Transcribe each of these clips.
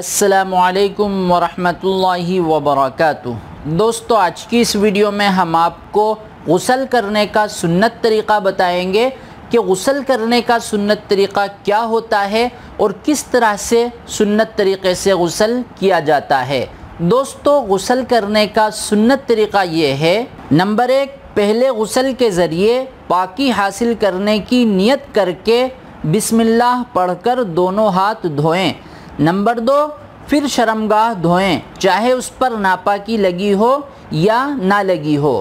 अस्सलामुअलैकुम वरहमतुल्लाहि वबरकातुह। दोस्तों, आज की इस वीडियो में हम आपको गुस्ल करने का सुन्नत तरीक़ा बताएंगे कि गुस्ल करने का सुन्नत तरीक़ा क्या होता है और किस तरह से सुन्नत तरीक़े से गुस्ल किया जाता है। दोस्तों, गुस्ल करने का सुन्नत तरीक़ा ये है। नंबर 1, पहले गुस्ल के ज़रिए पाकी हासिल करने की नियत करके बिस्मिल्लाह पढ़कर दोनों हाथ धोएं। नंबर 2, फिर शर्मगाह धोएं, चाहे उस पर नापाकी लगी हो या ना लगी हो।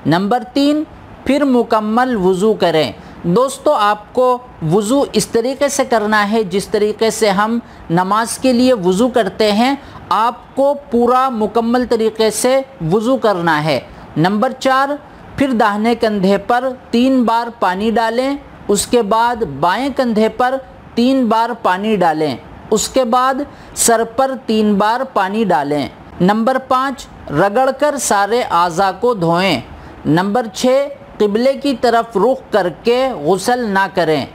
नंबर 3, फिर मुकम्मल वज़ू करें। दोस्तों, आपको वज़ू इस तरीक़े से करना है जिस तरीक़े से हम नमाज के लिए वज़ू करते हैं। आपको पूरा मुकम्मल तरीक़े से वज़ू करना है। नंबर 4, फिर दाहिने कंधे पर 3 बार पानी डालें, उसके बाद बाएं कंधे पर 3 बार पानी डालें, उसके बाद सर पर 3 बार पानी डालें। नंबर 5, रगड़कर सारे आज़ा को धोएं। नंबर 6, क़िबले की तरफ रुख करके गुस्ल ना करें।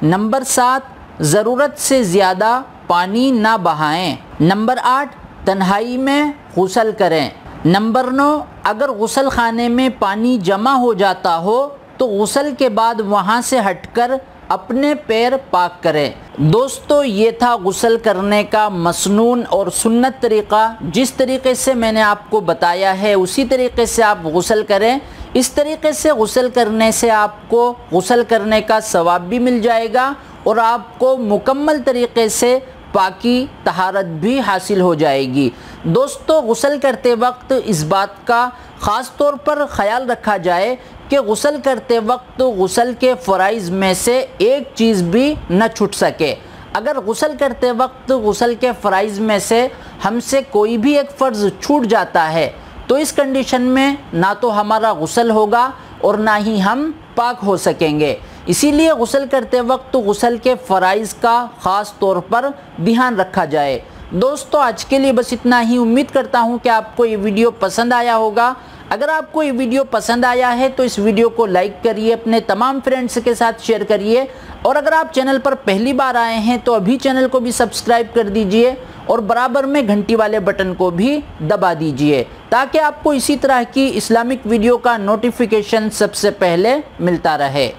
नंबर 7, ज़रूरत से ज़्यादा पानी ना बहाएं। नंबर 8, तन्हाई में गुस्ल करें। नंबर 9, अगर गुस्ल खाने में पानी जमा हो जाता हो तो गुस्ल के बाद वहाँ से हटकर अपने पैर पाक करें। दोस्तों, ये था गुस्ल करने का मसनून और सुन्नत तरीक़ा। जिस तरीक़े से मैंने आपको बताया है उसी तरीक़े से आप गुस्ल करें। इस तरीक़े से गुस्ल करने से आपको गुस्ल करने का सवाब भी मिल जाएगा और आपको मुकम्मल तरीक़े से पाकी तहारत भी हासिल हो जाएगी। दोस्तों, गुस्ल करते वक्त इस बात का ख़ास तौर पर ख़याल रखा जाए कि गुस्ल करते वक्त गुस्ल के फ़राइज़ में से एक चीज़ भी न छूट सके। अगर गुस्ल करते वक्त गुस्ल के फ़राइज़ में से हमसे कोई भी एक फ़र्ज़ छूट जाता है तो इस कंडीशन में ना तो हमारा गुस्ल होगा और ना ही हम पाक हो सकेंगे। इसीलिए गुस्ल करते वक्त गुस्ल के फ़राइज़ का ख़ास तौर पर ध्यान रखा जाए। दोस्तों, आज के लिए बस इतना ही। उम्मीद करता हूँ कि आपको ये वीडियो पसंद आया होगा। अगर आपको ये वीडियो पसंद आया है तो इस वीडियो को लाइक करिए, अपने तमाम फ्रेंड्स के साथ शेयर करिए और अगर आप चैनल पर पहली बार आए हैं तो अभी चैनल को भी सब्सक्राइब कर दीजिए और बराबर में घंटी वाले बटन को भी दबा दीजिए ताकि आपको इसी तरह की इस्लामिक वीडियो का नोटिफिकेशन सबसे पहले मिलता रहे।